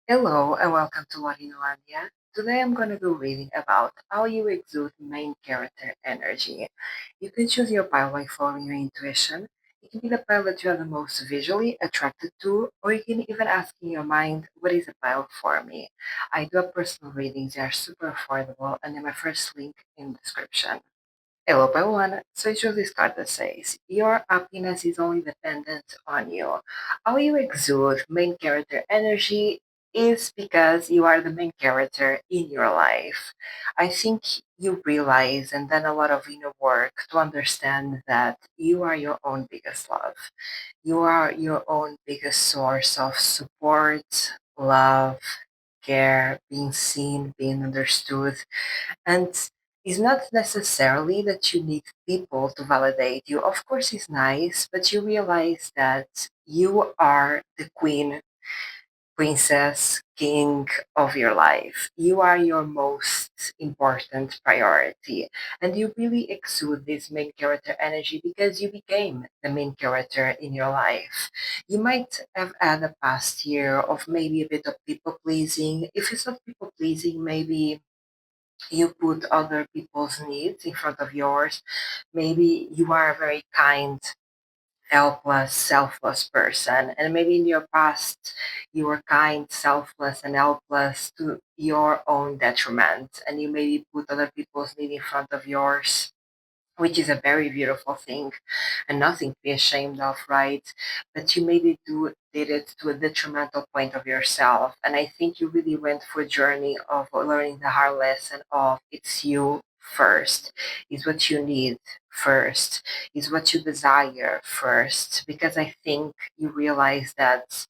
Hello and welcome to Laurindalandia. Today I'm going to be reading about how you exude main character energy. You can choose your pile by following your intuition. It can be the pile that you are the most visually attracted to, or you can even ask in your mind, what is a pile for me? I do have personal readings, they are super affordable, and they're my first link in the description. Hello, everyone. So it's this card that says, your happiness is only dependent on you. How you exude main character energy is because you are the main character in your life. I think you realize and done a lot of inner work to understand that you are your own biggest love. You are your own biggest source of support, love, care, being seen, being understood, and it's not necessarily that you need people to validate you. Of course, it's nice, but you realize that you are the queen, princess, king of your life. You are your most important priority. And you really exude this main character energy because you became the main character in your life. You might have had a past year of maybe a bit of people pleasing. If it's not people pleasing, maybe you put other people's needs in front of yours. Maybe you are a very kind, helpless, selfless person. And maybe in your past, you were kind, selfless, and helpless to your own detriment. And you maybe put other people's need in front of yours, which is a very beautiful thing and nothing to be ashamed of, right? But you maybe did it to a detrimental point of yourself. And I think you really went for a journey of learning the hard lesson of it's you first, is what you need first, is what you desire first. Because I think you realize that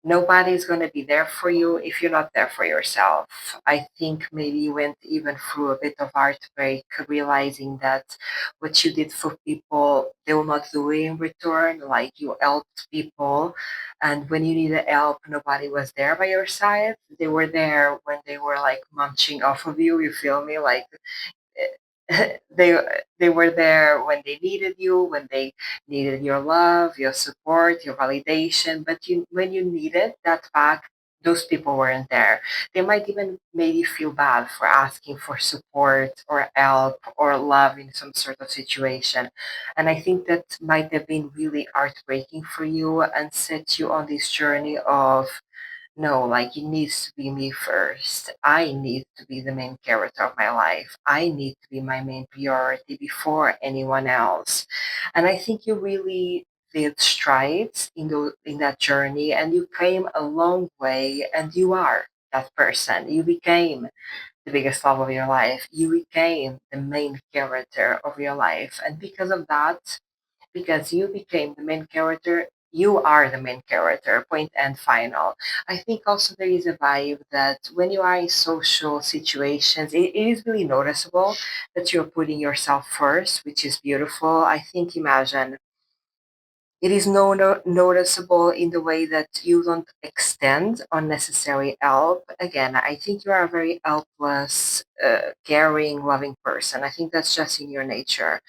nobody's going to be there for you if you're not there for yourself. I think maybe you went even through a bit of heartbreak, realizing that what you did for people, they will not do it in return. Like you helped people, and when you needed help, nobody was there by your side. They were there when they were like munching off of you. You feel me? Like they they were there when they needed you, when they needed your love, your support, your validation. But when you needed that back, those people weren't there. They might even made you feel bad for asking for support or help or love in some sort of situation. And I think that might have been really heartbreaking for you and set you on this journey of no, like it needs to be me first. I need to be the main character of my life. I need to be my main priority before anyone else. And I think you really did strides in that journey and you came a long way and you are that person. You became the biggest love of your life. You became the main character of your life. And because of that, because you became the main character, you are the main character, point and final. I think also there is a vibe that when you are in social situations, it is really noticeable that you're putting yourself first, which is beautiful. I think imagine it is noticeable in the way that you don't extend unnecessary help. Again, I think you are a very helpless, caring, loving person. I think that's just in your nature.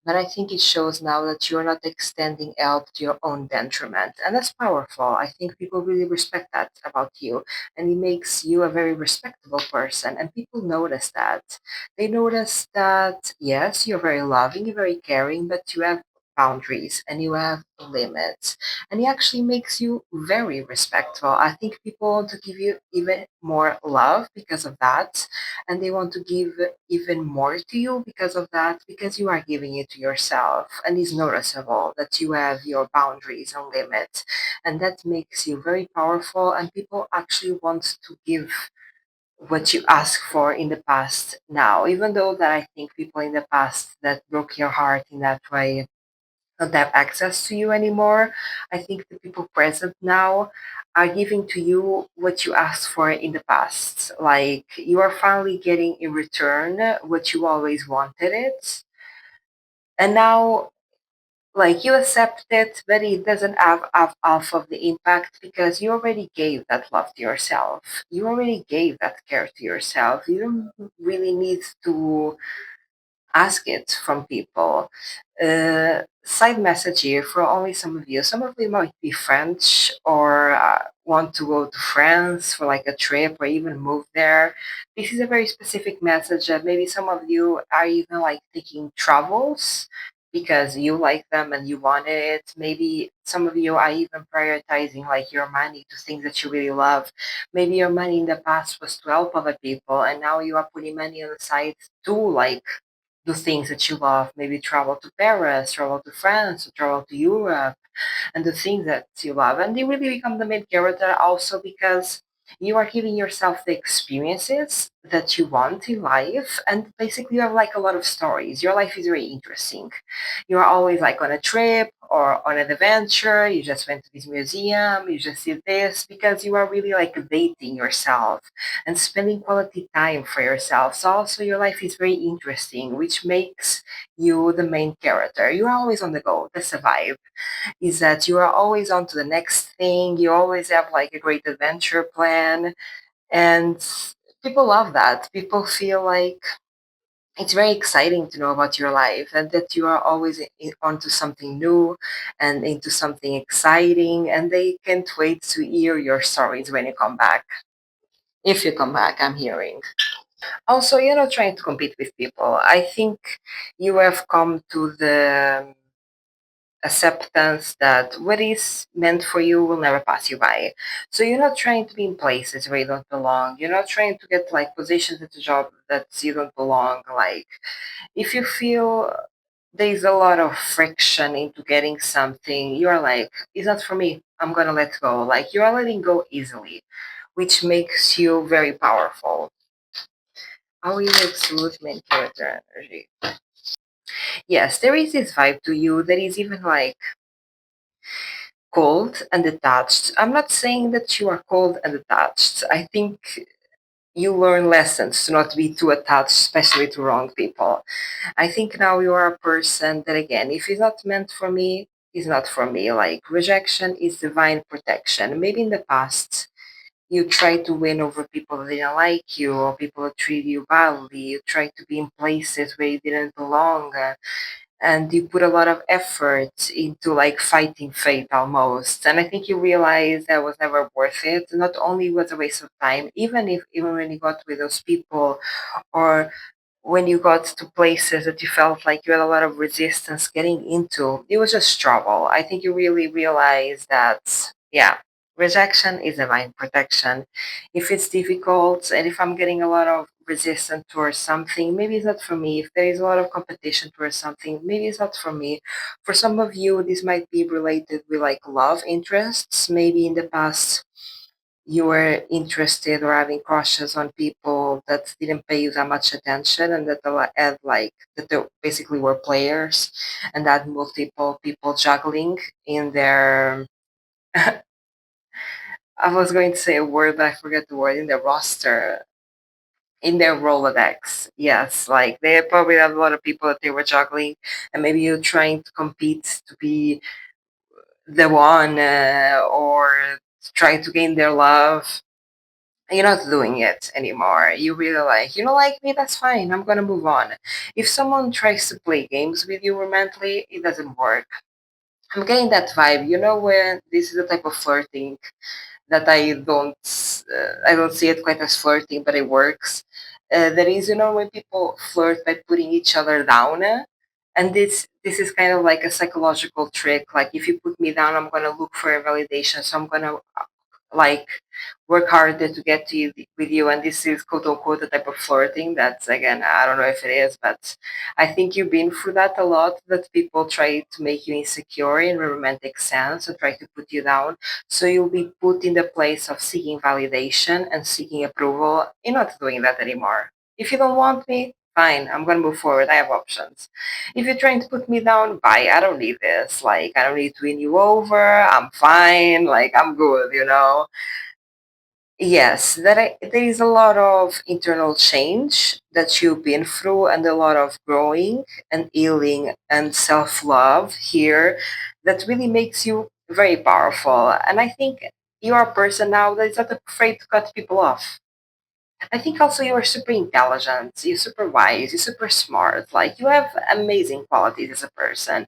But I think it shows now that you're not extending help to your own detriment. And that's powerful. I think people really respect that about you. And it makes you a very respectable person. And people notice that. They notice that, yes, you're very loving, you're very caring, but you have boundaries and you have limits, and it actually makes you very respectful. I think people want to give you even more love because of that, and they want to give even more to you because of that, because you are giving it to yourself, and it's noticeable that you have your boundaries and limits, and that makes you very powerful, and people actually want to give what you asked for in the past now, even though that I think people in the past that broke your heart in that way don't have access to you anymore. I think the people present now are giving to you what you asked for in the past. Like you are finally getting in return what you always wanted it. And now like you accept it, but it doesn't have half of the impact because you already gave that love to yourself. You already gave that care to yourself. You don't really need to ask it from people. Side message here for only some of you. Some of you might be French or want to go to France for like a trip or even move there. This is a very specific message that maybe some of you are even like taking travels because you like them and you want it. Maybe some of you are even prioritizing like your money to things that you really love. Maybe your money in the past was to help other people and now you are putting money on the side to like do things that you love. Maybe travel to Paris, travel to France, or travel to Europe, and the things that you love. And they really become the main character also because you are giving yourself the experiences that you want in life. And basically, you have like a lot of stories. Your life is very interesting. You are always like on a trip or on an adventure. You just went to this museum. You just did this because you are really like dating yourself and spending quality time for yourself. So also your life is very interesting, which makes you the main character. You are always on the go. That's the vibe. Is that you are always on to the next thing. You always have like a great adventure plan, and people love that. People feel like it's very exciting to know about your life and that you are always onto something new and into something exciting, and they can't wait to hear your stories when you come back. If you come back, I'm hearing. Also, you're not trying to compete with people. I think you have come to the acceptance that what is meant for you will never pass you by. So you're not trying to be in places where you don't belong. You're not trying to get like positions at the job that you don't belong. Like if you feel there's a lot of friction into getting something, you're like, it's not for me. I'm gonna let go. Like you are letting go easily, which makes you very powerful. How you exude main character energy. Yes, there is this vibe to you that is even like cold and detached. I'm not saying that you are cold and detached. I think you learn lessons to not be too attached, especially to wrong people. I think now you are a person that, again, if it's not meant for me, it's not for me. Like rejection is divine protection. Maybe in the past, you tried to win over people that didn't like you or people that treat you badly. You tried to be in places where you didn't belong. And you put a lot of effort into like fighting fate almost, and I think you realize that was never worth it. Not only was a waste of time, even when you got with those people, or when you got to places that you felt like you had a lot of resistance getting into, it was just trouble. I think you really realize that, yeah, rejection is divine protection. If it's difficult and if I'm getting a lot of resistance towards something, maybe it's not for me. If there is a lot of competition towards something, maybe it's not for me. For some of you, this might be related with like love interests. Maybe in the past, you were interested or having crushes on people that didn't pay you that much attention and that had like that they basically were players and had multiple people juggling in their I was going to say a word but I forget the word, in their roster, in their Rolodex. Yes, like they probably have a lot of people that they were juggling, and maybe you're trying to compete to be the one, or try to gain their love. You're not doing it anymore. You really like, you don't like me, that's fine. I'm gonna move on. If someone tries to play games with you romantically, it doesn't work. I'm getting that vibe. You know when this is the type of flirting that I don't see it quite as flirting, but it works. There is, you know, when people flirt by putting each other down, and this is kind of like a psychological trick. Like if you put me down, I'm gonna look for a validation, so I'm gonna like work harder to get to you with you, and this is quote unquote a type of flirting. That's, again, I don't know if it is, but I think you've been through that a lot, that people try to make you insecure in a romantic sense and try to put you down, so you'll be put in the place of seeking validation and seeking approval. You're not doing that anymore. If you don't want me, fine, I'm gonna move forward. I have options. If you're trying to put me down, bye. I don't need this. Like, I don't need to win you over. I'm fine. Like, I'm good, you know? Yes, there is a lot of internal change that you've been through, and a lot of growing and healing and self love here that really makes you very powerful. And I think you are a person now that is not afraid to cut people off. I think also you are super intelligent, you're super wise, you're super smart. Like you have amazing qualities as a person.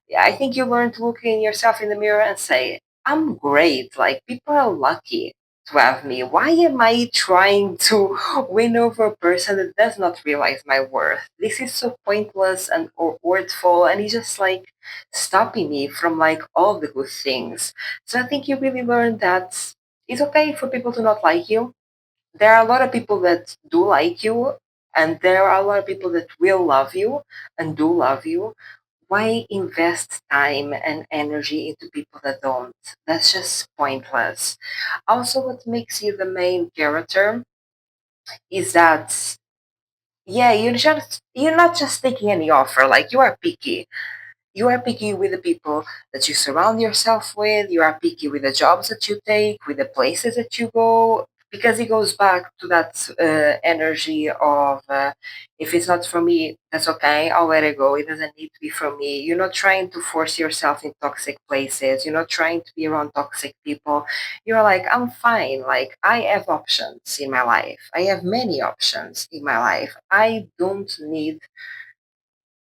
Yeah, I think you learn to look in yourself in the mirror and say, I'm great. Like people are lucky to have me. Why am I trying to win over a person that does not realize my worth? This is so pointless and worthful, and it's just like stopping me from like all the good things. So I think you really learn that it's okay for people to not like you. There are a lot of people that do like you, and there are a lot of people that will love you and do love you. Why invest time and energy into people that don't? That's just pointless. Also, what makes you the main character is that, yeah, you're not just taking any offer. Like you are picky. You are picky with the people that you surround yourself with. You are picky with the jobs that you take, with the places that you go, because it goes back to that energy of if it's not for me, that's okay. I'll let it go. It doesn't need to be for me. You're not trying to force yourself in toxic places. You're not trying to be around toxic people. You're like, I'm fine. Like, I have options in my life. I have many options in my life. I don't need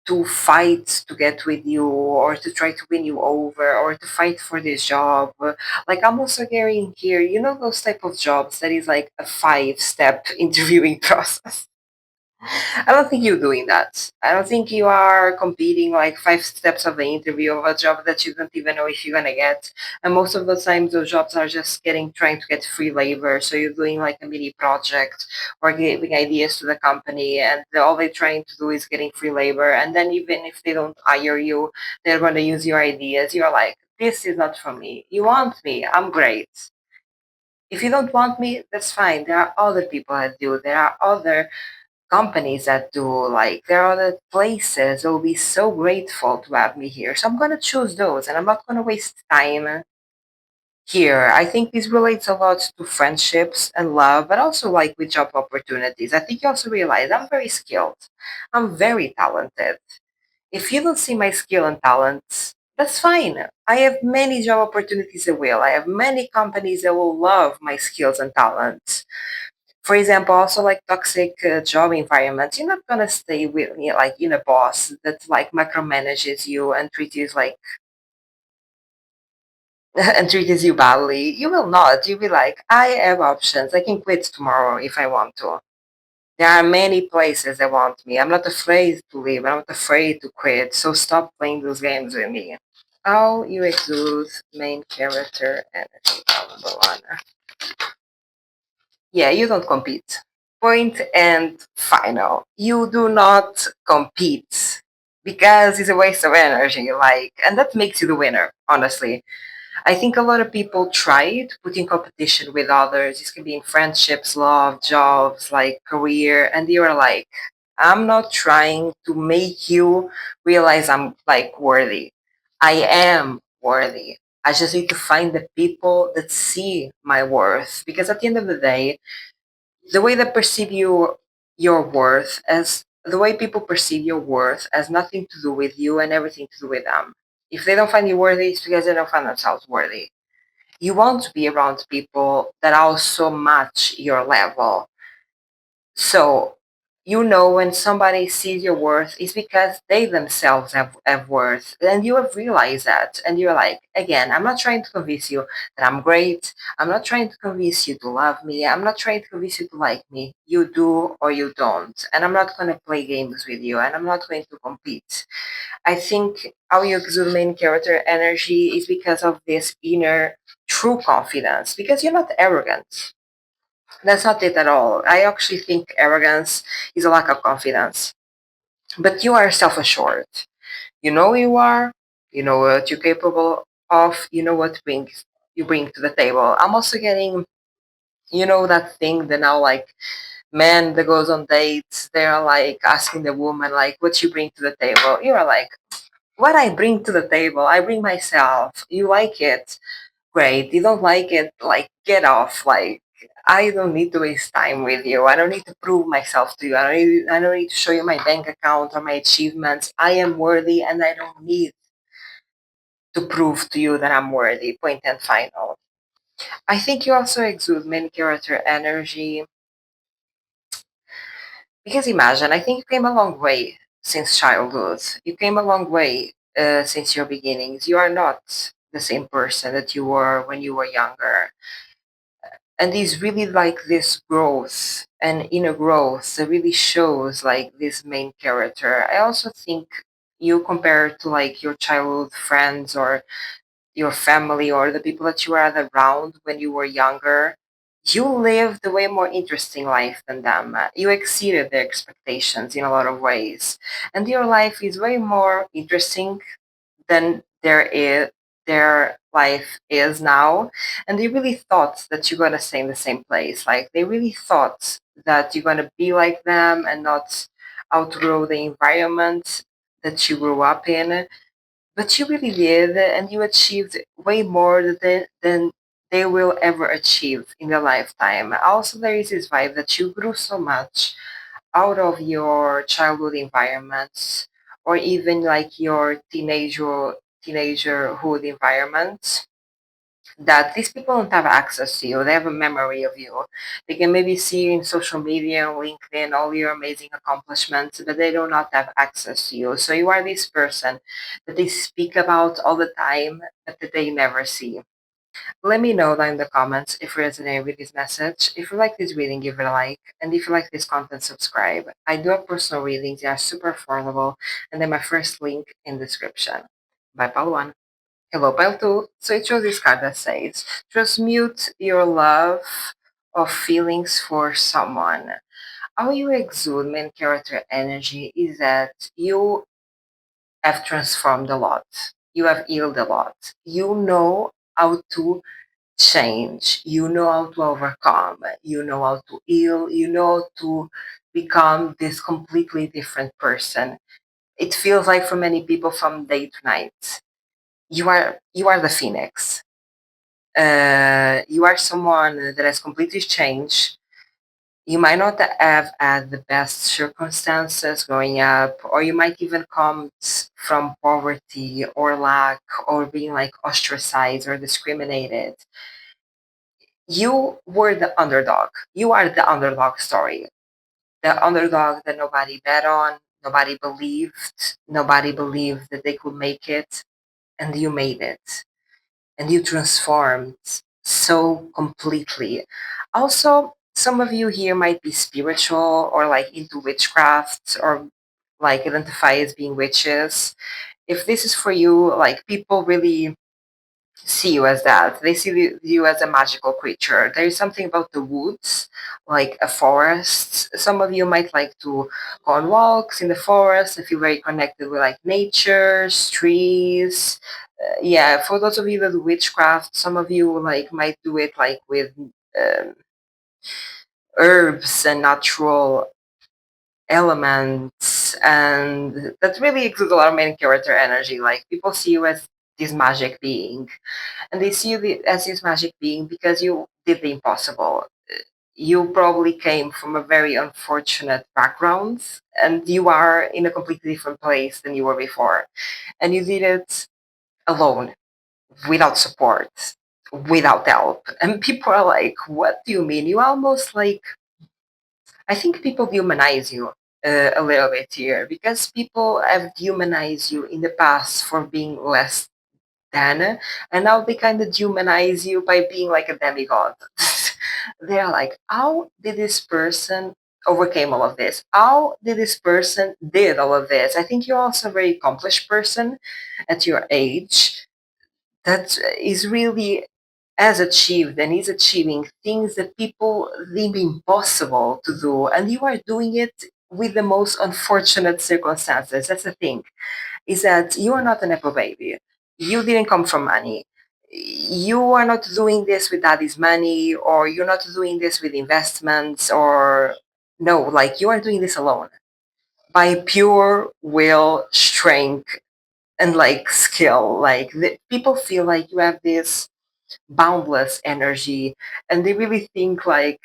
to fight to get with you or to try to win you over or to fight for this job. Like I'm also getting here, you know those type of jobs that is like a 5-step interviewing process. I don't think you're doing that. I don't think you are competing like 5 steps of the interview of a job that you don't even know if you're gonna get. And most of the times, those jobs are just trying to get free labor. So you're doing like a mini project or giving ideas to the company, and all they're trying to do is getting free labor. And then even if they don't hire you, they're going to use your ideas. You're like, this is not for me. You want me? I'm great. If you don't want me, that's fine. There are other people that do. There are other companies that do. Like there are other places that will be so grateful to have me here. So I'm gonna choose those, and I'm not gonna waste time here. I think this relates a lot to friendships and love, but also like with job opportunities. I think you also realize I'm very skilled. I'm very talented. If you don't see my skill and talents, that's fine. I have many job opportunities that will. I have many companies that will love my skills and talents. For example, also like toxic job environments, you're not gonna stay with me like in a boss that like micromanages you and treats you like and treats you badly. You will not. You'll be like, I have options. I can quit tomorrow if I want to. There are many places that want me. I'm not afraid to leave. I'm not afraid to quit. So stop playing those games with me. How you exude main character energy, number one. Yeah, you don't compete. Point and final. You do not compete because it's a waste of energy. Like, and that makes you the winner, honestly. I think a lot of people try to put in competition with others. This can be in friendships, love, jobs, like career, and you're like, I'm not trying to make you realize I'm like worthy. I am worthy. I just need to find the people that see my worth. Because at the end of the day, the way they perceive your worth as the way people perceive your worth has nothing to do with you and everything to do with them. If they don't find you worthy, it's because they don't find themselves worthy. You want to be around people that also match your level. So, you know, when somebody sees your worth, it's because they themselves have worth. And you have realized that. And you're like, again, I'm not trying to convince you that I'm great. I'm not trying to convince you to love me. I'm not trying to convince you to like me. You do or you don't. And I'm not going to play games with you. And I'm not going to compete. I think how you exude main character energy is because of this inner true confidence. Because you're not arrogant. That's not it at all. I actually think arrogance is a lack of confidence. But you are self assured. You know who you are, you know what you're capable of, you know what brings you bring to the table. I'm also getting, you know, that thing that now like men that goes on dates, they're like asking the woman like what you bring to the table. You're like, what I bring to the table, I bring myself. You like it, great. You don't like it, like get off. Like I don't need to waste time with you. I don't need to prove myself to you. I don't need to show you my bank account or my achievements. I am worthy and I don't need to prove to you that I'm worthy. Point and final. I think you also exude main character energy Because imagine, I think you came a long way since childhood. You came a long way since your beginnings. You are not the same person that you were when you were younger. And it's really like this growth and inner growth that really shows like this main character. I also think you compare to like your childhood friends or your family or the people that you had around when you were younger, you lived a way more interesting life than them. You exceeded their expectations in a lot of ways. And your life is way more interesting than their life is now. And they really thought that you're gonna stay in the same place. Like they really thought that you're gonna be like them and not outgrow the environment that you grew up in, but you really did, and you achieved way more than they will ever achieve in their lifetime. Also, there is this vibe that you grew so much out of your childhood environments, or even like your teenagerhood environment, that these people don't have access to you. They have a memory of you. They can maybe see you in social media, on LinkedIn, all your amazing accomplishments, but they do not have access to you. So you are this person that they speak about all the time, but that they never see. Let me know down in the comments if you resonate with this message. If you like this reading, give it a like. And if you like this content, subscribe. I do have personal readings. They are super affordable. And then my first link in the description. Bye, Paluan. Hello, Pile 2. So it shows this card that says, transmute your love of feelings for someone. How you exude main character energy is that you have transformed a lot. You have healed a lot. You know how to change. You know how to overcome. You know how to heal. You know how to become this completely different person. It feels like for many people from day to night. You are the phoenix. You are someone that has completely changed. You might not have had the best circumstances growing up, or you might even come from poverty or lack or being like ostracized or discriminated. You were the underdog. You are the underdog story. The underdog that nobody bet on, nobody believed that they could make it, and you made it. And you transformed so completely. Also, some of you here might be spiritual or like into witchcraft or like identify as being witches. If this is for you, like people really see you as that. They see you as a magical creature. There is something about the woods, like a forest. Some of you might like to go on walks in the forest and feel very connected with like nature, trees. Yeah, for those of you that do witchcraft, some of you like might do it like with um, herbs and natural elements, and that really exudes a lot of main character energy. Like people see you as this magic being, and they see you as this magic being because you did the impossible. You probably came from a very unfortunate background, and you are in a completely different place than you were before. And you did it alone, without support, without help. And people are like, what do you mean? You almost like, I think people humanize you a little bit here because people have humanized you in the past for being less than, and now they kind of humanize you by being like a demigod. They're like, how did this person overcame all of this? How did this person did all of this? I think you're also a very accomplished person at your age that is really has achieved and is achieving things that people deem impossible to do, and you are doing it with the most unfortunate circumstances. That's the thing, is that you are not an Apple baby. You didn't come from money. You are not doing this with daddy's money, or you're not doing this with investments, or no, like you are doing this alone by pure will, strength, and like skill. Like people feel like you have this boundless energy, and they really think like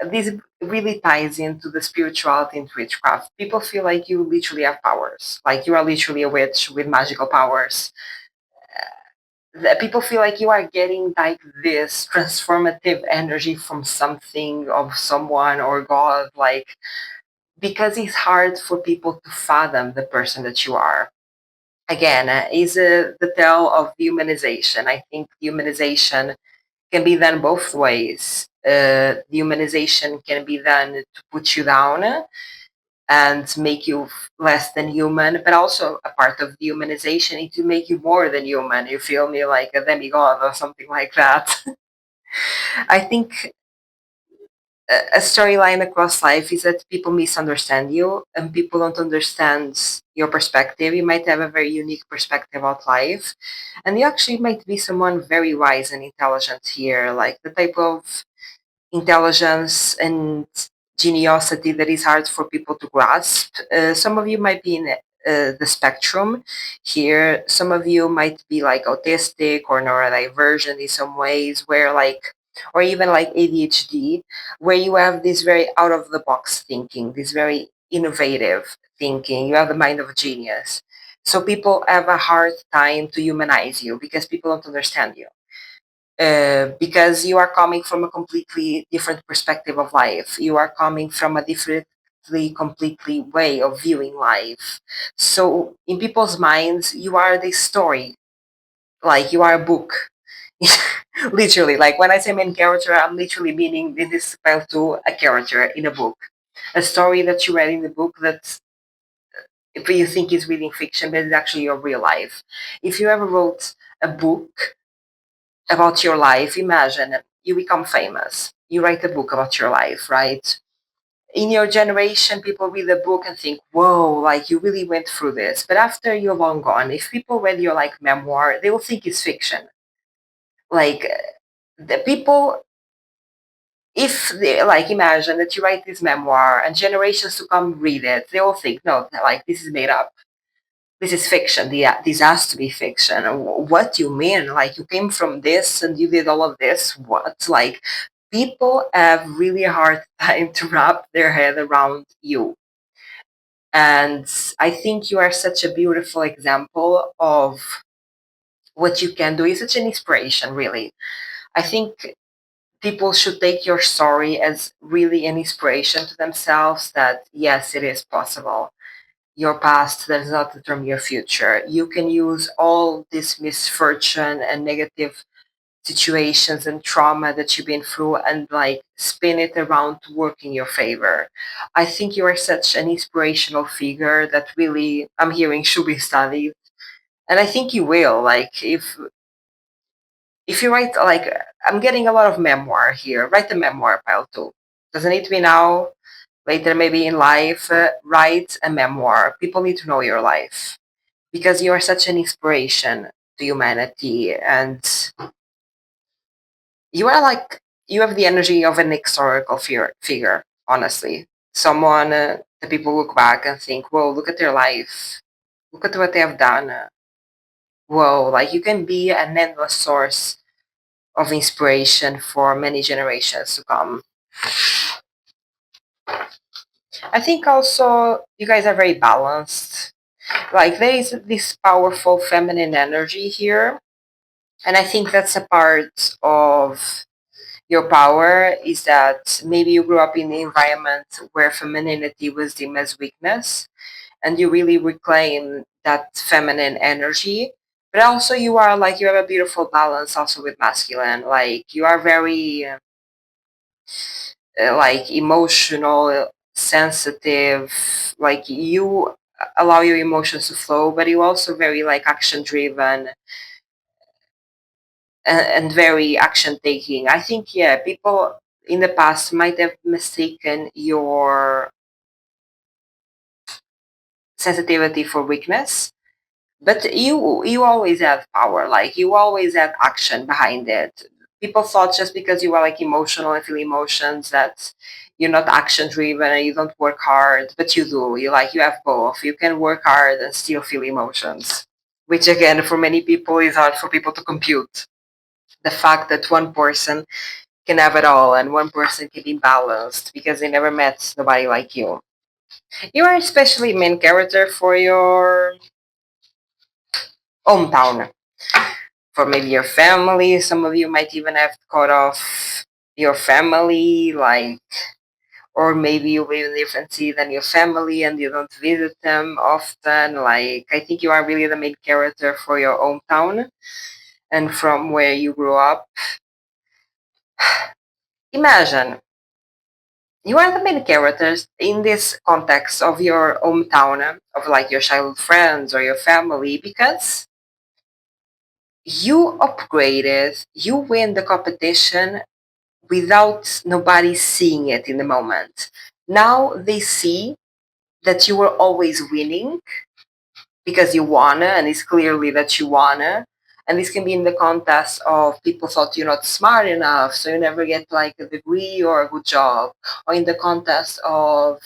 this really ties into the spirituality and witchcraft. People feel like you literally have powers, like you are literally a witch with magical powers. People feel like you are getting like this transformative energy from something of someone or god, like because it's hard for people to fathom the person that you are. Again, is the tale of humanization. I think humanization can be done both ways. Humanization can be done to put you down and make you less than human, but also a part of dehumanization is to make you more than human. You feel me, like a demigod or something like that. I think a storyline across life is that people misunderstand you and people don't understand your perspective. You might have a very unique perspective about life, and you actually might be someone very wise and intelligent here, like the type of intelligence and geniosity that is hard for people to grasp. Some of you might be in the spectrum here. Some of you might be like autistic or neurodivergent in some ways, where like, or even like ADHD, where you have this very out of the box thinking, this very innovative thinking. You have the mind of a genius. So people have a hard time to humanize you because people don't understand you, because you are coming from a completely different perspective of life. You are coming from a completely way of viewing life. So in people's minds, you are this story, like you are a book. Literally, like when I say main character, I'm literally meaning in this spell to a character in a book, a story that you read in the book that if you think is reading fiction, but it's actually your real life. If you ever wrote a book about your life, imagine you become famous. You write a book about your life, right? In your generation, people read the book and think, whoa, like you really went through this. But after you're long gone, if people read your like memoir, they will think it's fiction. Like the people, if they like imagine that you write this memoir and generations to come read it, they will think, no, like this is made up. This is fiction. This has to be fiction. What do you mean? Like you came from this and you did all of this? What? Like people have really a hard time to wrap their head around you. And I think you are such a beautiful example of what you can do. It's such an inspiration, really. I think people should take your story as really an inspiration to themselves that yes, it is possible. Your past does not determine your future. You can use all this misfortune and negative situations and trauma that you've been through and like spin it around to work in your favor. I think you are such an inspirational figure that really I'm hearing should be studied. And I think you will. Like if you write like I'm getting a lot of memoir here, write a memoir pile too. Doesn't need to be now, later maybe in life, write a memoir. People need to know your life because you are such an inspiration to humanity and you are like you have the energy of an historical figure, honestly. Someone that people look back and think, whoa, look at their life, look at what they have done. Whoa, like you can be an endless source of inspiration for many generations to come. I think also you guys are very balanced. Like there is this powerful feminine energy here, and I think that's a part of your power is that maybe you grew up in an environment where femininity was deemed as weakness and you really reclaim that feminine energy. But also you are like you have a beautiful balance also with masculine. Like you are very like emotional, sensitive, like you allow your emotions to flow, but you also very like action driven and very action taking. I think, yeah, people in the past might have mistaken your sensitivity for weakness, but you always have power. Like you always have action behind it. People thought just because you are like emotional and feel emotions that you're not action driven and you don't work hard, but you do. You have both. You can work hard and still feel emotions, which again for many people is hard for people to compute. The fact that one person can have it all and one person can be balanced because they never met nobody like you. You are especially main character for your hometown, for maybe your family. Some of you might even have cut off your family, like or maybe you live in a different city than your family and you don't visit them often. Like, I think you are really the main character for your hometown and from where you grew up. Imagine you are the main characters in this context of your hometown, of like your childhood friends or your family, because you upgraded, you win the competition without nobody seeing it in the moment. Now they see that you were always winning because you wanna, and it's clearly that you wanna. And this can be in the context of people thought you're not smart enough, so you never get like a degree or a good job, or in the context of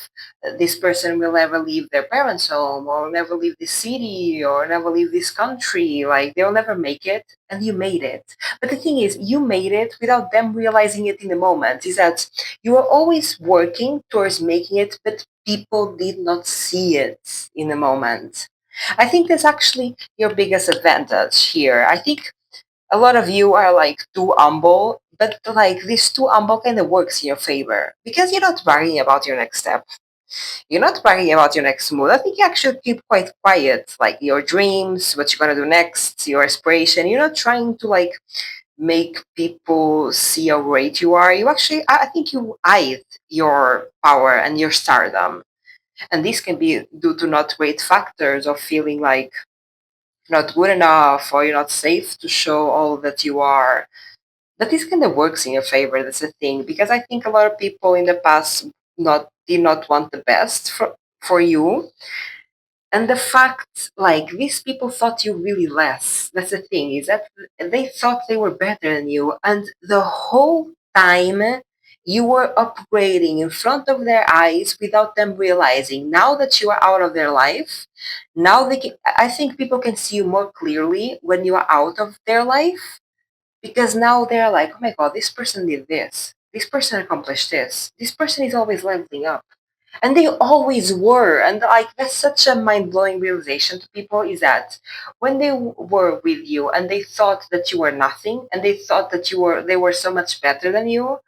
this person will never leave their parents' home, or never leave this city, or never leave this country. Like they'll never make it, and you made it. But the thing is, you made it without them realizing it in the moment. Is that you are always working towards making it, but people did not see it in the moment. I think that's actually your biggest advantage here. I think a lot of you are like too humble, but like this too humble kind of works in your favor because you're not bragging about your next step. You're not bragging about your next move. I think you actually keep quite quiet, like your dreams, what you're gonna do next, your aspiration. You're not trying to like make people see how great you are. You actually, I think you hide your power and your stardom. And this can be due to not great factors of feeling like not good enough or you're not safe to show all that you are. But this kind of works in your favor. That's the thing, because I think a lot of people in the past not did not want the best for you, and the fact like these people thought you really less. That's the thing, is that they thought they were better than you, and the whole time you were upgrading in front of their eyes without them realizing. Now that you are out of their life, now they can, I think people can see you more clearly when you are out of their life, because now they're like, oh my god, this person did this person accomplished this person is always leveling up, and they always were. And like that's such a mind-blowing realization to people, is that when they were with you and they thought that you were nothing, and they thought that they were so much better than you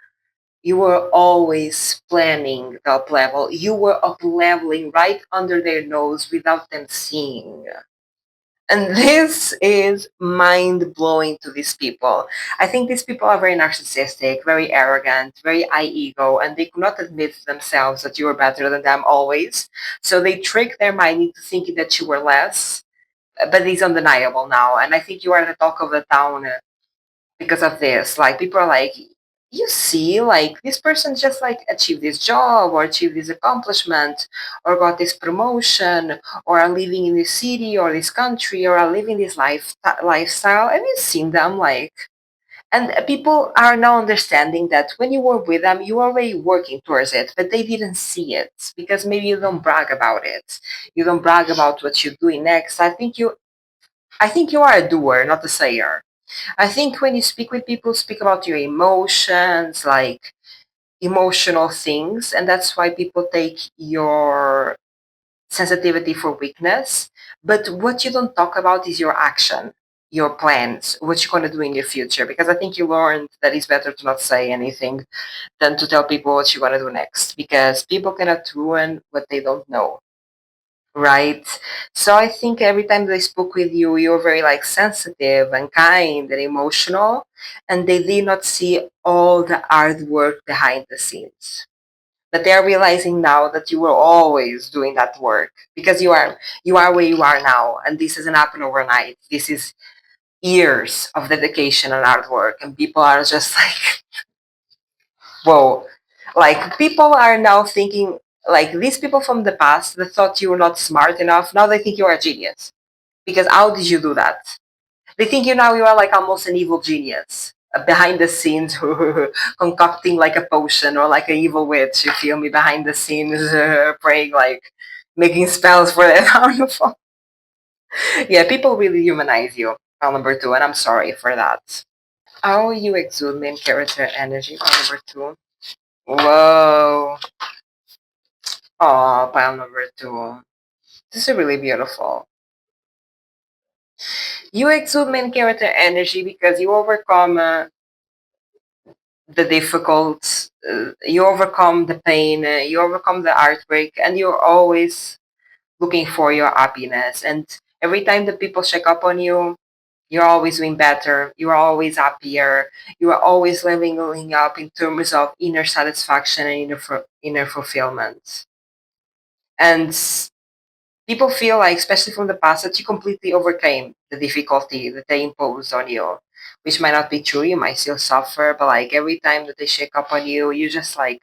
were always planning the up level. You were up leveling right under their nose without them seeing. And this is mind blowing to these people. I think these people are very narcissistic, very arrogant, very high ego, and they could not admit to themselves that you were better than them always. So they trick their mind into thinking that you were less, but it's undeniable now. And I think you are the talk of the town because of this. Like people are like, you see, like this person just like achieved this job or achieved this accomplishment or got this promotion or are living in this city or this country or are living this lifestyle. Have you seen them like? And people are now understanding that when you were with them, you were already working towards it, but they didn't see it because maybe you don't brag about it. You don't brag about what you're doing next. I think you are a doer, not a sayer. I think when you speak with people, speak about your emotions, like emotional things, and that's why people take your sensitivity for weakness. But what you don't talk about is your action, your plans, what you're going to do in your future. Because I think you learned that it's better to not say anything than to tell people what you're going to do next, because people cannot ruin what they don't know. Right. So I think every time they spoke with you, you were very like sensitive and kind and emotional, and they did not see all the hard work behind the scenes. But they are realizing now that you were always doing that work, because you are where you are now, and this doesn't happen overnight. This is years of dedication and hard work, and people are just like, whoa. Like people are now thinking, like these people from the past that thought you were not smart enough, now they think you are a genius. Because how did you do that? They think you are like almost an evil genius. Behind the scenes, concocting like a potion or like an evil witch, you feel me? Behind the scenes, praying, like making spells for their downfall. Yeah, people really humanize you, pile number two, and I'm sorry for that. How you exude main character energy, pile number two. Whoa. Oh, pile number two. This is really beautiful. You exude main character energy because you overcome the difficult you overcome the pain, you overcome the heartbreak, and you're always looking for your happiness. And every time that people check up on you, you're always doing better. You're always happier. You are always leveling up in terms of inner satisfaction and inner fulfillment. And people feel like, especially from the past, that you completely overcame the difficulty that they imposed on you, which might not be true. You might still suffer, but like every time that they shake up on you, you just like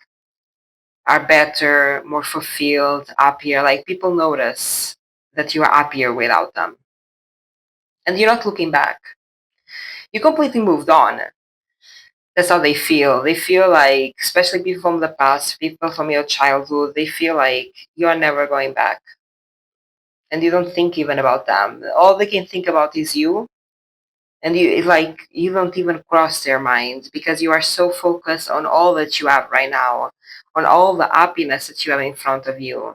are better, more fulfilled, happier. Like people notice that you are happier without them. And you're not looking back. You completely moved on. That's how they feel. They feel like, especially people from the past, people from your childhood, they feel like you are never going back. And you don't think even about them. All they can think about is you. And you it's like you don't even cross their minds because you are so focused on all that you have right now, on all the happiness that you have in front of you.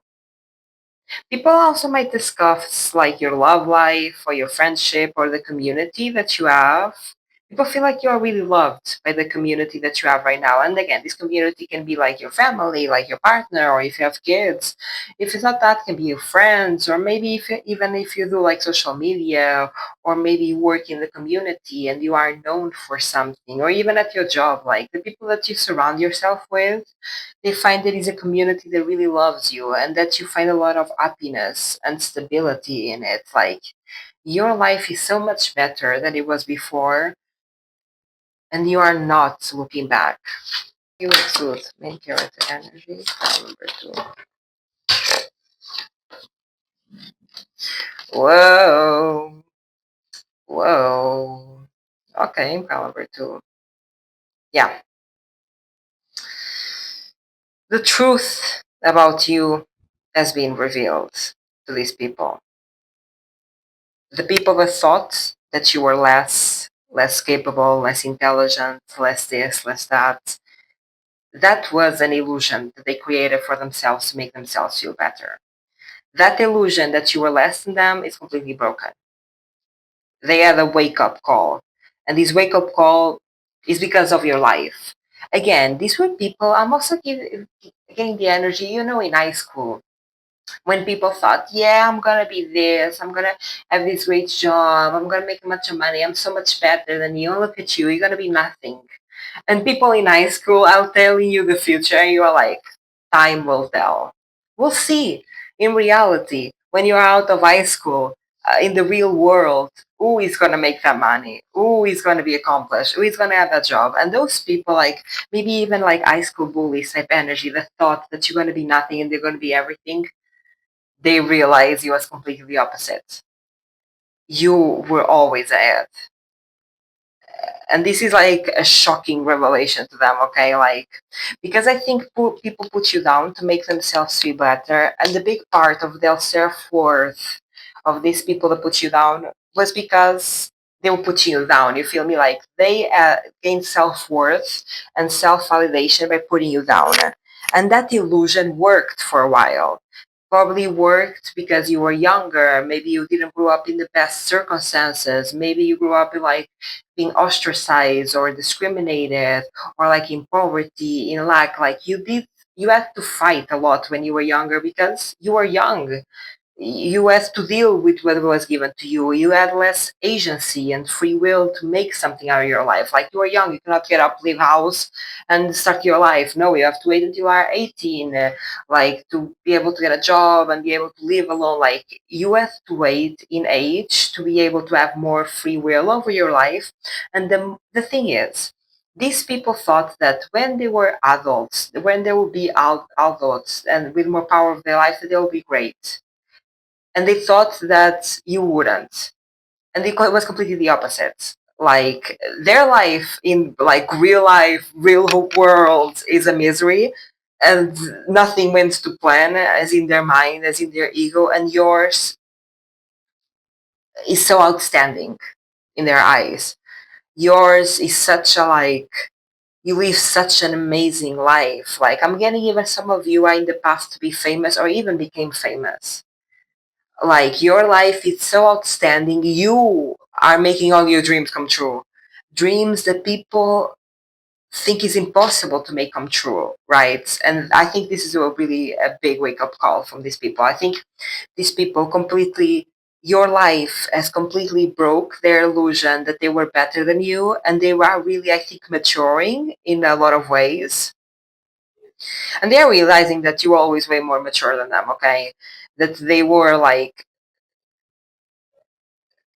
People also might discuss like your love life or your friendship or the community that you have. People feel like you are really loved by the community that you have right now. And again, this community can be like your family, like your partner, or if you have kids. If it's not that, it can be your friends, or maybe even if you do like social media, or maybe you work in the community and you are known for something, or even at your job, like the people that you surround yourself with, they find there is a community that really loves you and that you find a lot of happiness and stability in it. Like your life is so much better than it was before, and you are not looking back. You exude main character energy. File number 2. Whoa. Whoa. Okay, file number 2. Yeah. The truth about you has been revealed to these people. The people that thought that you were less capable, less intelligent, less this, less that, that was an illusion that they created for themselves to make themselves feel better. That illusion that you were less than them is completely broken. They had a wake up call, and this wake up call is because of your life. Again, these were people. I'm also getting the energy, in high school when people thought, yeah, I'm gonna be this, I'm gonna have this great job, I'm gonna make a bunch of money, I'm so much better than you. Look at you, you're gonna be nothing. And people in high school are telling you the future, and you are like, time will tell. We'll see. In reality, when you're out of high school, in the real world, who is going to make that money? Who is going to be accomplished? Who is going to have that job? And those people, like maybe even like high school bullies type energy that thought that you're going to be nothing and they're going to be everything, they realize you was completely the opposite. You were always ahead. And this is like a shocking revelation to them, okay? Like, because I think people put you down to make themselves feel better. And the big part of their self worth of these people that put you down was because they were putting you down. You feel me? Like, they gain self worth and self validation by putting you down. And that illusion worked for a while. Probably worked because you were younger. Maybe you didn't grow up in the best circumstances. Maybe you grew up in like being ostracized or discriminated, or like in poverty, in lack. Like you had to fight a lot when you were younger because you were young. You had to deal with what was given to you. You had less agency and free will to make something out of your life. Like you were young, you cannot get up, leave house, and start your life. No, you have to wait until you are 18, like to be able to get a job and be able to live alone. Like you have to wait in age to be able to have more free will over your life. And the thing is, these people thought that when they were adults, when they would be adults and with more power of their life, that they will be great, and they thought that you wouldn't, and it was completely the opposite. Like their life in like real life, real world is a misery, and nothing went to plan, as in their mind, as in their ego, and yours is so outstanding in their eyes. Yours is such a like, you live such an amazing life. Like I'm getting even some of you are in the path to be famous or even became famous. Like your life is so outstanding. You are making all your dreams come true. Dreams that people think is impossible to make come true, right? And I think this is a really a big wake up call from these people. I think these people completely, your life has completely broke their illusion that they were better than you, and they were really, I think, maturing in a lot of ways, and they're realizing that you were always way more mature than them. Okay, that they were like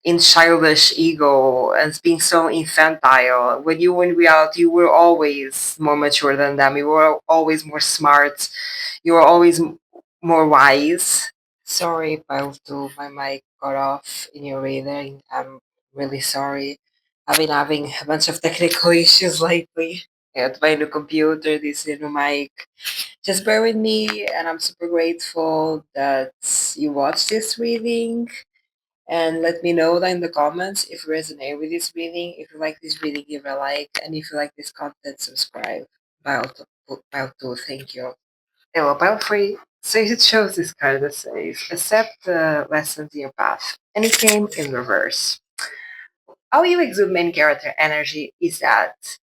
in childish ego and being so infantile. When you were in reality, you were always more mature than them. You were always more smart. You were always more wise. Sorry, Palto, my mic got off in your reading. I'm really sorry. I've been having a bunch of technical issues lately. At my new computer, this new mic. Just bear with me, and I'm super grateful that you watched this reading. And let me know down in the comments if you resonate with this reading. If you like this reading, give a like. And if you like this content, subscribe. Pile 2, thank you. Hello, Pile 3. So it shows this card that says, accept the lessons in your path. And it came in reverse. How you exude main character energy is that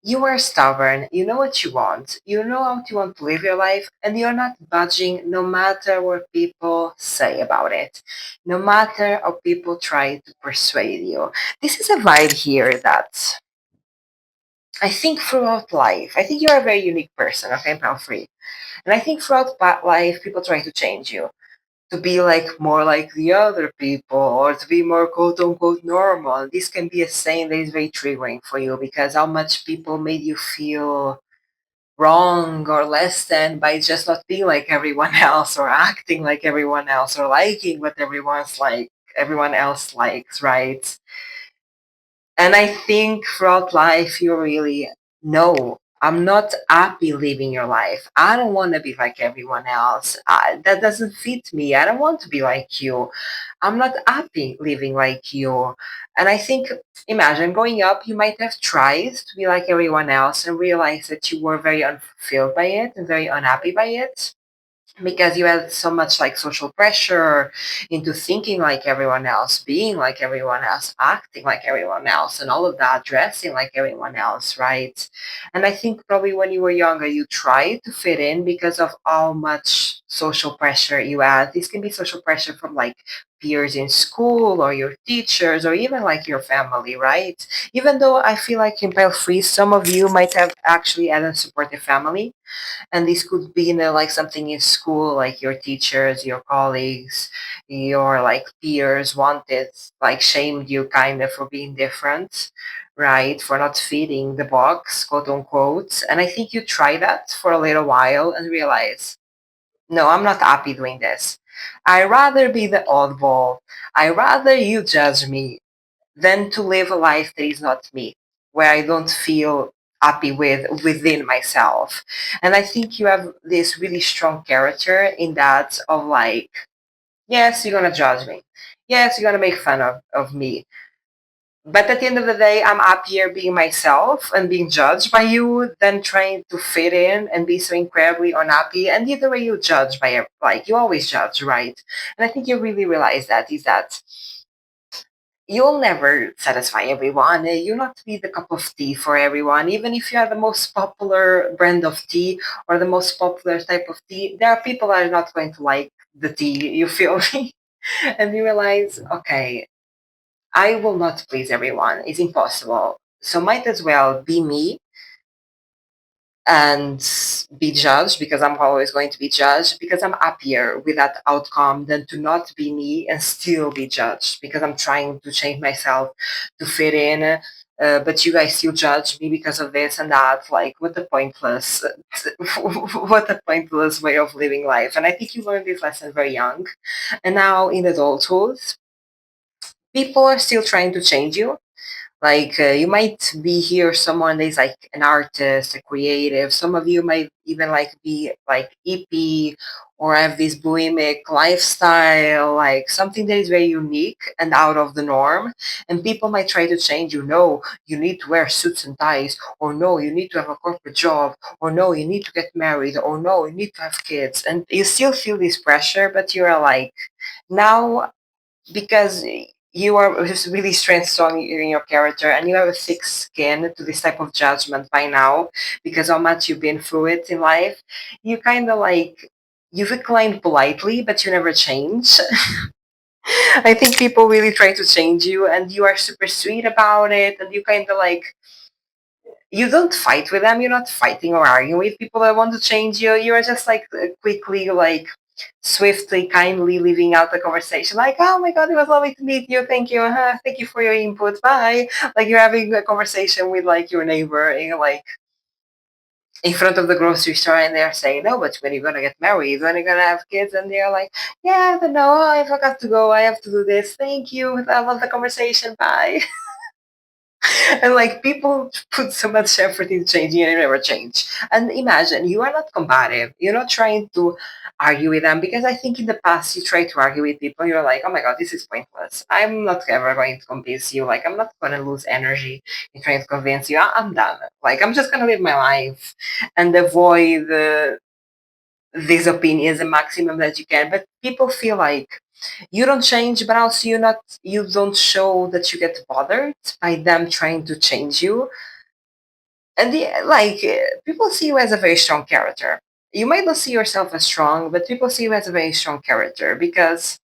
you are stubborn, you know what you want, you know how you want to live your life, and you're not budging no matter what people say about it, no matter how people try to persuade you. This is a vibe here that I think throughout life, I think you're a very unique person, okay, I'm free. And I think throughout life, people try to change you to be like more like the other people or to be more quote unquote normal. This can be a saying that is very triggering for you because how much people made you feel wrong or less than by just not being like everyone else or acting like everyone else or liking what everyone else likes, right? And I think throughout life, you really know I'm not happy living your life. I don't want to be like everyone else. That doesn't fit me. I don't want to be like you. I'm not happy living like you. And I think, imagine growing up, you might have tried to be like everyone else and realized that you were very unfulfilled by it and very unhappy by it because you had so much like social pressure into thinking like everyone else, being like everyone else, acting like everyone else, and all of that, dressing like everyone else, right? And I think probably when you were younger, you tried to fit in because of how much social pressure you had. This can be social pressure from like peers in school or your teachers or even like your family, right? Even though I feel like in Pale Free, some of you might have actually had a supportive family, and this could be like something in school, like your teachers, your colleagues, your like peers wanted, like shamed you kind of for being different, right? For not fitting the box, quote unquote. And I think you try that for a little while and realize, no, I'm not happy doing this. I rather be the oddball. I rather you judge me than to live a life that is not me, where I don't feel happy with within myself. And I think you have this really strong character in that of like, yes, you're gonna judge me. Yes, you're gonna make fun of me. But at the end of the day, I'm happier being myself and being judged by you than trying to fit in and be so incredibly unhappy. And either way, you judge by like you always judge, right? And I think you really realize that is that you'll never satisfy everyone. You're not be the cup of tea for everyone. Even if you are the most popular brand of tea or the most popular type of tea, there are people that are not going to like the tea. You feel me? And you realize, okay, I will not please everyone. It's impossible. So might as well be me and be judged because I'm always going to be judged because I'm happier with that outcome than to not be me and still be judged because I'm trying to change myself to fit in. But you guys still judge me because of this and that. Like, what a pointless, what a pointless way of living life. And I think you learned this lesson very young. And now in adulthood, people are still trying to change you, like you might be here someone that is like an artist, a creative. Some of you might even like be like EP or have this bohemic lifestyle, like something that is very unique and out of the norm. And people might try to change you. No, you need to wear suits and ties, or no, you need to have a corporate job, or no, you need to get married, or no, you need to have kids. And you still feel this pressure, but you're like, now because you are just really strong in your character, and you have a thick skin to this type of judgment by now because how much you've been through it in life. You kind of like you decline politely, but you never change. I think people really try to change you, and you are super sweet about it, and you kind of like you don't fight with them. You're not fighting or arguing with people that want to change you. You are just like quickly, like swiftly, kindly leaving out the conversation. Like, oh my god, it was lovely to meet you. Thank you. Thank you for your input. Bye. Like you're having a conversation with like your neighbor, and you're like in front of the grocery store, and they're saying, "No, but when are you gonna get married? When are you gonna have kids?" And they're like, "Yeah, I don't know. I forgot to go. I have to do this. Thank you. I love the conversation. Bye." And like people put so much effort in changing and they never change. And imagine you are not combative. You're not trying to argue with them because I think in the past you try to argue with people. You're like, oh my god, this is pointless. I'm not ever going to convince you. Like I'm not going to lose energy in trying to convince you. I'm done. Like I'm just going to live my life and avoid these opinions the maximum that you can. But people feel like you don't change, but also you don't show that you get bothered by them trying to change you. And people see you as a very strong character. You might not see yourself as strong, but people see you as a very strong character because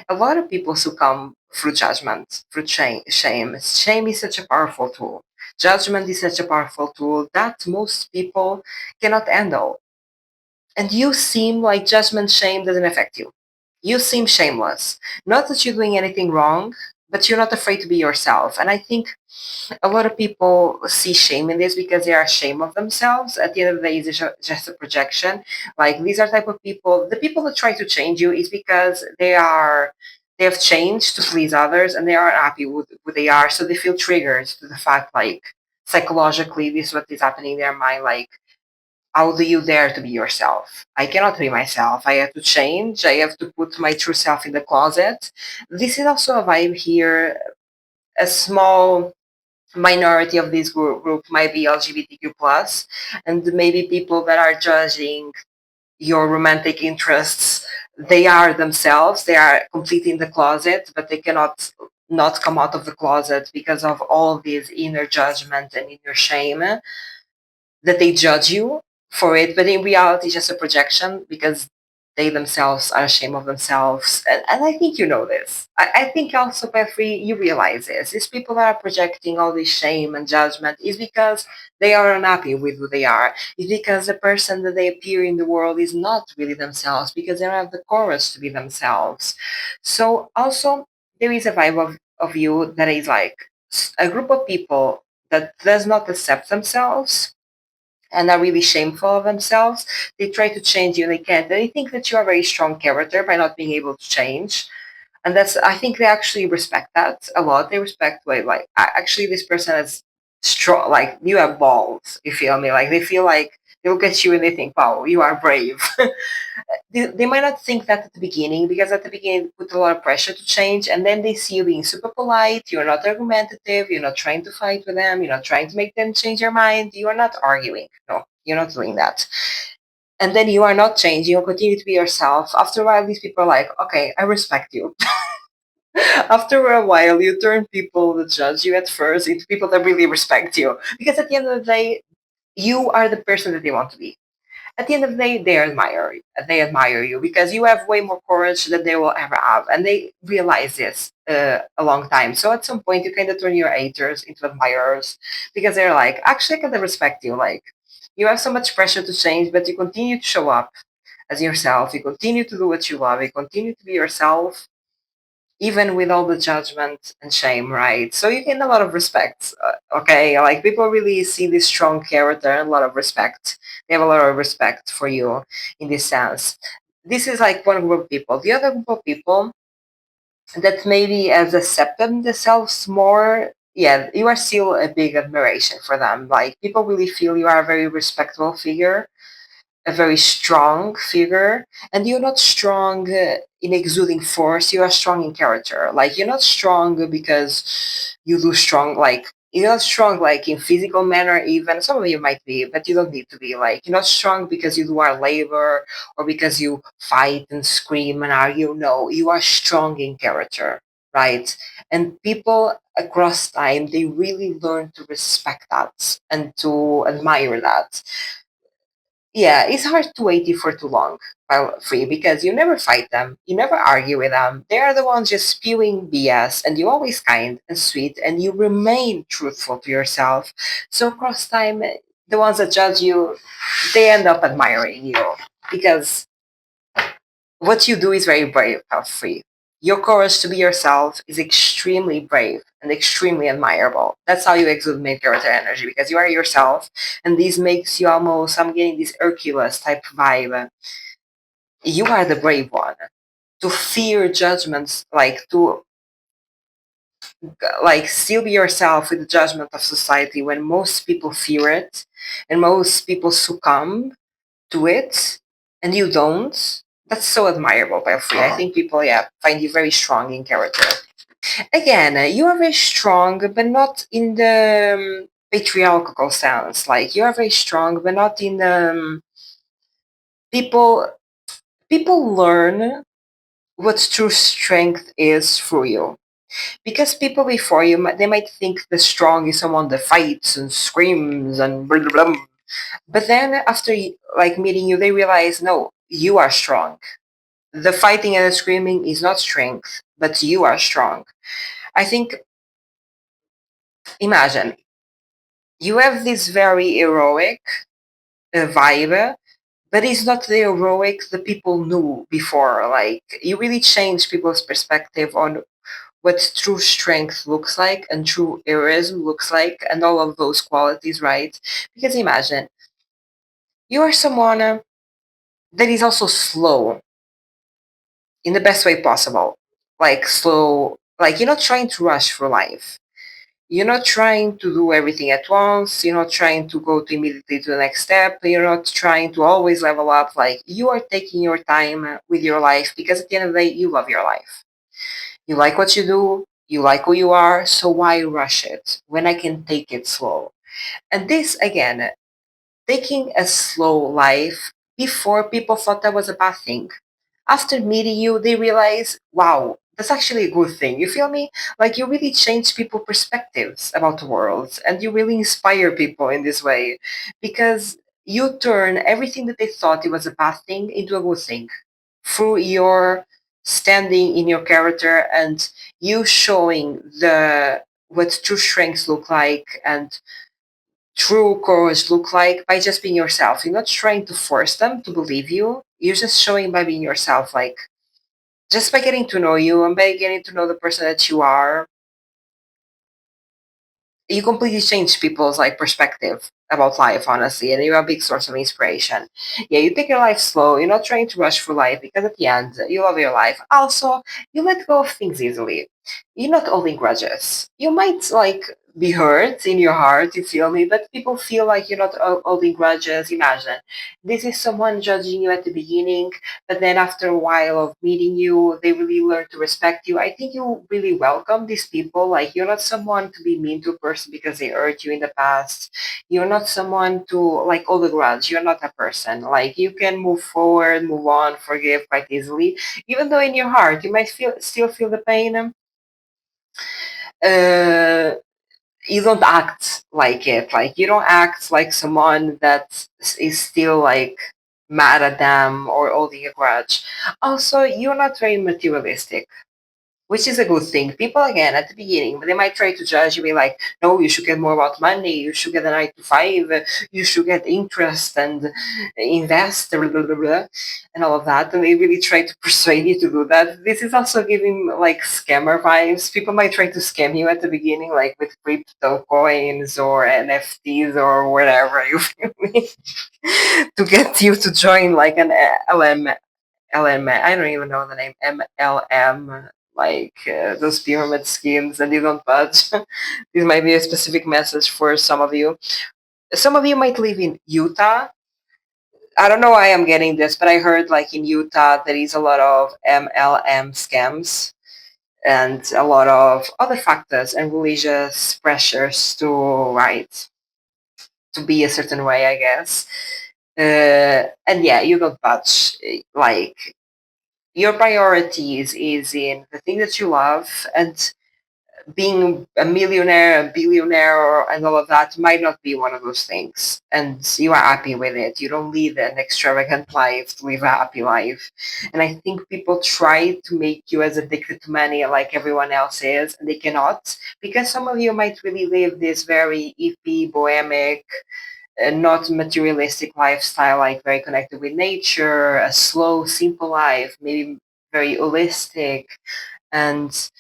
a lot of people succumb through judgment, through shame. Shame is such a powerful tool. Judgment is such a powerful tool that most people cannot handle. And you seem like judgment, shame doesn't affect you. You seem shameless. Not that you're doing anything wrong, but you're not afraid to be yourself. And I think a lot of people see shame in this because they are ashamed of themselves. At the end of the day, it's just a projection. Like these are type of people. The people that try to change you is because they have changed to please others and they aren't happy with who they are. So they feel triggered to the fact like psychologically this is what is happening in their mind. Like how do you dare to be yourself? I cannot be myself. I have to change. I have to put my true self in the closet. This is also a vibe here. A small minority of this group might be LGBTQ plus, and maybe people that are judging your romantic interests. They are themselves. They are completely in the closet, but they cannot not come out of the closet because of all this inner judgment and inner shame that they judge you for it, but in reality, it's just a projection because they themselves are ashamed of themselves. And I think you know this. I think also, Petri, you realize this. These people that are projecting all this shame and judgment is because they are unhappy with who they are. It's because the person that they appear in the world is not really themselves because they don't have the courage to be themselves. So also, there is a vibe of you that is like a group of people that does not accept themselves and are really shameful of themselves. They try to change you, they can't. They think that you are a very strong character by not being able to change. And that's, I think they actually respect that a lot. They respect, like, actually, this person is strong, like, you have balls, you feel me? Like, they feel like they look at you and they think, wow, you are brave. They might not think that at the beginning because at the beginning they put a lot of pressure to change and then they see you being super polite, you're not argumentative, you're not trying to fight with them, you're not trying to make them change their mind, you are not arguing. No, you're not doing that. And then you are not changing, you continue to be yourself. After a while, these people are like, okay, I respect you. After a while, you turn people that judge you at first into people that really respect you. Because at the end of the day, you are the person that they want to be. At the end of the day, they admire you because you have way more courage than they will ever have, and they realize this a long time. So at some point, you kind of turn your haters into admirers because they're like, actually, I kind of respect you. Like, you have so much pressure to change, but you continue to show up as yourself. You continue to do what you love. You continue to be yourself, even with all the judgment and shame, right? So you gain a lot of respect. Okay, like people really see this strong character and a lot of respect. They have a lot of respect for you in this sense. This is like one group of people. The other group of people that maybe has accepted themselves more, yeah, you are still a big admiration for them. Like people really feel you are a very respectable figure, a very strong figure, and you're not strong in exuding force. You are strong in character. Like you're not strong because you do strong. Like you're not strong like in physical manner. Even some of you might be, but you don't need to be. Like you're not strong because you do hard labor or because you fight and scream and argue. No, you are strong in character. right? And people across time, they really learn to respect that and to admire that. Yeah, it's hard to wait you for too long while free because you never fight them, you never argue with them. They are the ones just spewing BS, and you're always kind and sweet, and you remain truthful to yourself. So across time, the ones that judge you, they end up admiring you because what you do is very brave, free. Your courage to be yourself is extremely brave and extremely admirable. That's how you exude main character energy because you are yourself, and this makes you almost. I'm getting this Hercules type vibe. You are the brave one. To fear judgments, like to like still be yourself with the judgment of society when most people fear it, and most people succumb to it, and you don't. That's so admirable, Belfry. I think people, yeah, find you very strong in character. Again, you are very strong, but not in the patriarchal sense. Like you are very strong, but not in the people. People learn what true strength is through you. Because people before you, they might think the strong is someone that fights and screams and blah, blah, blah. But then after like meeting you, they realize, no, you are strong. The fighting and the screaming is not strength, but you are strong. I think, imagine, you have this very heroic vibe, but it's not the heroic the people knew before. Like, you really change people's perspective on what true strength looks like and true heroism looks like and all of those qualities, right? Because imagine, you are someone that is also slow in the best way possible. Like, slow, like, you're not trying to rush for life. You're not trying to do everything at once. You're not trying to go to immediately to the next step. You're not trying to always level up. Like, you are taking your time with your life because at the end of the day, you love your life. You like what you do. You like who you are. So why rush it when I can take it slow? And this, again, taking a slow life, before people thought that was a bad thing. After meeting you, they realize, wow, that's actually a good thing. You feel me? Like you really change people perspectives about the world and you really inspire people in this way because you turn everything that they thought it was a bad thing into a good thing through your standing in your character and you showing the what true strengths look like and true courage look like by just being yourself. You're not trying to force them to believe you. You're just showing by being yourself, like just by getting to know you and by getting to know the person that you are, you completely change people's like perspective about life, honestly, and you're a big source of inspiration. Yeah, you take your life slow. You're not trying to rush through life because at the end you love your life. Also, you let go of things easily. You're not holding grudges. You might like be hurt in your heart, you feel me, but people feel like you're not holding grudges. Imagine this is someone judging you at the beginning, but then after a while of meeting you, they really learn to respect you. I think you really welcome these people. Like you're not someone to be mean to a person because they hurt you in the past. You're not someone to like hold a grudge. You're not a person. Like you can move forward, move on, forgive quite easily, even though in your heart you might still feel the pain. Uh, you don't act like it. Like you don't act like someone that is still like mad at them or holding a grudge. Also, you're not very materialistic, which is a good thing. People, again, at the beginning, they might try to judge you, be like, no, you should get more about money, you should get a 9 to 5, you should get interest and invest, blah, blah, blah, blah, and all of that. And they really try to persuade you to do that. This is also giving like scammer vibes. People might try to scam you at the beginning, like with crypto coins or NFTs or whatever, you feel me? To get you to join like an LM I don't even know the name, MLM, like those pyramid schemes, and you don't budge. This might be a specific message for some of you. Some of you might live in Utah. I don't know why I'm getting this, but I heard like in Utah there is a lot of MLM scams and a lot of other factors and religious pressures to right to be a certain way, I guess. And yeah, you don't budge. Like your priorities is in the thing that you love, and being a millionaire, a billionaire, and all of that might not be one of those things. And you are happy with it. You don't lead an extravagant life to live a happy life. And I think people try to make you as addicted to money like everyone else is, and they cannot, because some of you might really live this very hippie, bohemic, not materialistic lifestyle, like very connected with nature, a slow, simple life, maybe very holistic and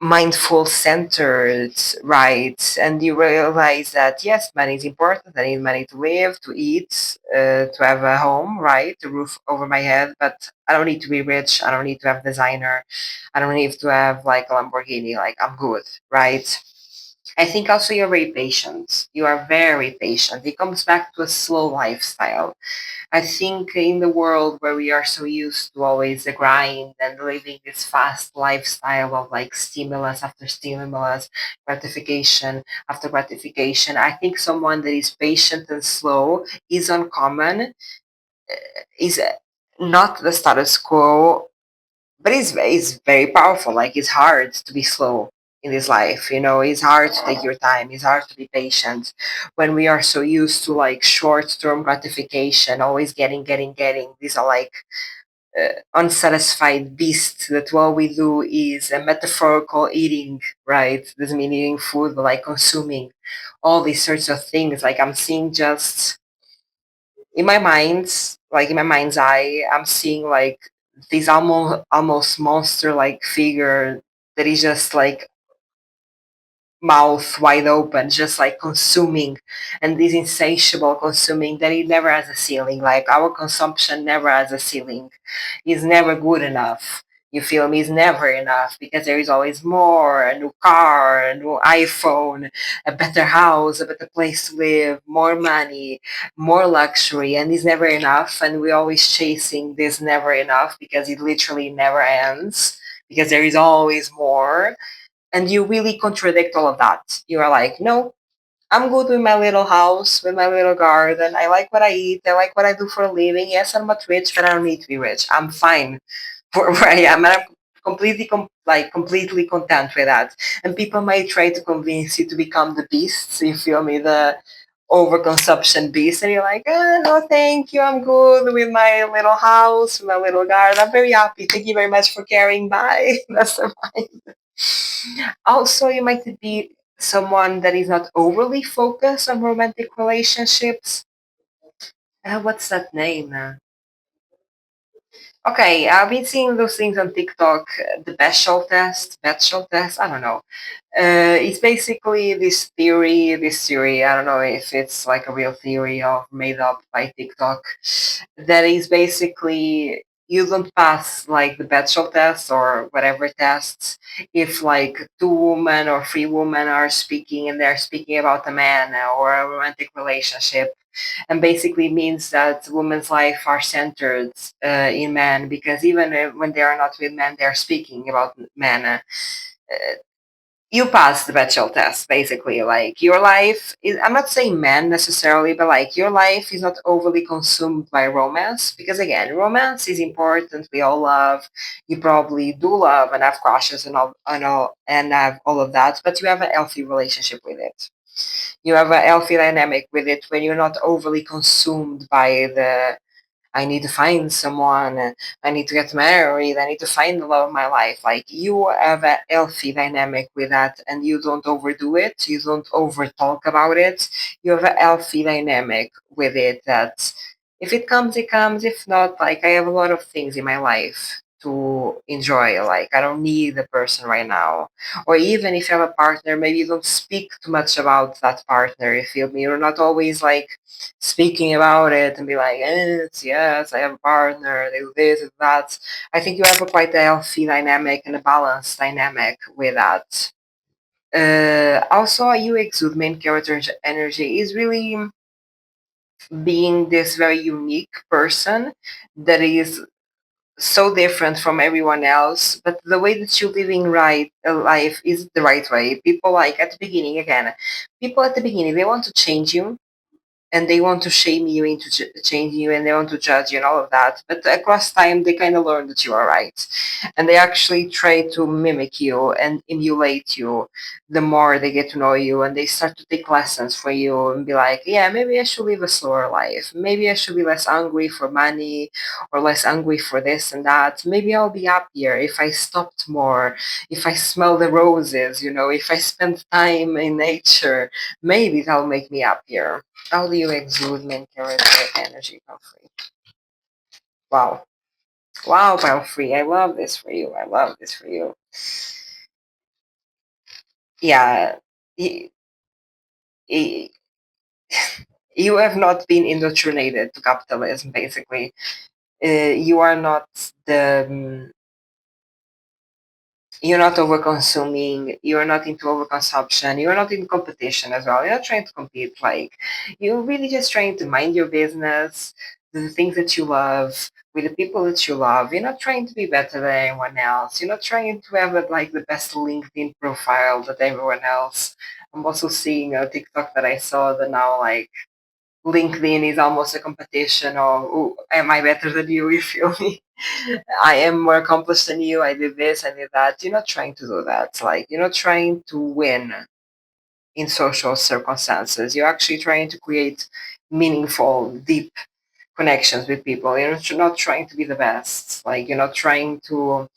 mindful centered, right? And you realize that yes, money is important. I need money to live, to eat, to have a home, right? A roof over my head. But I don't need to be rich. I don't need to have designer. I don't need to have like a Lamborghini. Like I'm good, right? I think also you're very patient. You are very patient. It comes back to a slow lifestyle. I think in the world where we are so used to always the grind and living this fast lifestyle of like stimulus after stimulus, gratification after gratification, I think someone that is patient and slow is uncommon, is not the status quo, but it's very powerful. Like it's hard to be slow in this life, you know. It's hard to take your time, it's hard to be patient when we are so used to like short-term gratification, always getting. These are like unsatisfied beasts that all we do is a metaphorical eating, right? Doesn't mean eating food, but like consuming all these sorts of things. Like I'm seeing just in my mind, like in my mind's eye, I'm seeing like this almost monster like figure that is just like mouth wide open, just like consuming, and this insatiable consuming that it never has a ceiling. Like our consumption never has a ceiling. It's never good enough. You feel me? It's never enough because there is always more, a new car, a new iPhone, a better house, a better place to live, more money, more luxury, and it's never enough. And we're always chasing this never enough because it literally never ends because there is always more, and you really contradict all of that. You are like, no, I'm good with my little house, with my little garden. I like what I eat. I like what I do for a living. Yes, I'm not rich, but I don't need to be rich. I'm fine for where I am, and I'm completely content with that. And people might try to convince you to become the beast. You feel me? The overconsumption beast, and you're like, no, thank you. I'm good with my little house, with my little garden. I'm very happy. Thank you very much for carrying by. That's fine. Also, you might be someone that is not overly focused on romantic relationships. What's that name? Okay, I've been seeing those things on TikTok. The Bechdel test. I don't know. It's basically this theory. I don't know if it's like a real theory or made up by TikTok. That is basically you don't pass like the Bechdel test or whatever tests if like two women or three women are speaking and they're speaking about a man or a romantic relationship, and basically means that women's life are centered in men, because even when they are not with men, they're speaking about men. You pass the Bechdel test, basically. Like your life is, I'm not saying men necessarily, but like your life is not overly consumed by romance. Because again, romance is important. We all love. You probably do love and have crushes and have all of that. But you have a healthy relationship with it. You have a healthy dynamic with it when you're not overly consumed by the I need to find someone, I need to get married, I need to find the love of my life. Like you have a healthy dynamic with that and you don't overdo it, you don't over talk about it. You have a healthy dynamic with it that if it comes, it comes. If not, like I have a lot of things in my life to enjoy. Like I don't need the person right now. Or even if you have a partner, maybe you don't speak too much about that partner. You feel me? You're not always like speaking about it and be like, yes, I have a partner, they do this and that. I think you have a quite a healthy dynamic and a balanced dynamic with that. Also, you exude main character energy is really being this very unique person that is so different from everyone else, but the way that you're living right life is the right way. People like at the beginning again, people at the beginning they want to change you, and they want to shame you into changing you, and they want to judge you and all of that. But across time, they kind of learn that you are right, and they actually try to mimic you and emulate you. The more they get to know you, and they start to take lessons for you and be like, yeah, maybe I should live a slower life. Maybe I should be less hungry for money, or less hungry for this and that. Maybe I'll be happier if I stopped more, if I smell the roses, if I spend time in nature. Maybe that'll make me happier. How do you exude main character energy, Belfry? Wow. Wow, Belfry. I love this for you. I love this for you. Yeah. y- y- You have not been indoctrinated to capitalism, basically. You are not the you're not over consuming, you're not into overconsumption, you're not in competition as well, you're not trying to compete. Like, you're really just trying to mind your business, do the things that you love with the people that you love. You're not trying to be better than anyone else, you're not trying to have like the best LinkedIn profile that everyone else. I'm also seeing a TikTok that I saw that now, like, LinkedIn is almost a competition of, "Ooh, am I better than you?" You feel me? I am more accomplished than you. I did this, I did that. You're not trying to do that. Like, you're not trying to win in social circumstances. You're actually trying to create meaningful, deep connections with people. You're not trying to be the best. Like, you're not trying to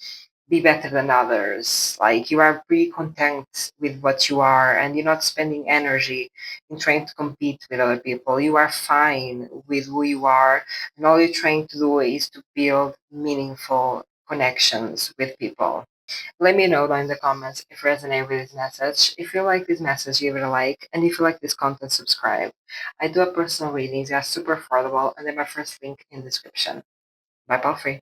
be better than others. Like, you are pretty content with what you are, and you're not spending energy in trying to compete with other people. You are fine with who you are, and all you're trying to do is to build meaningful connections with people. Let me know down in the comments if you resonate with this message. If you like this message, give it a like, and if you like this content, subscribe. I do have personal readings, they are super affordable, and they're my first link in the description. Bye, Paul Free.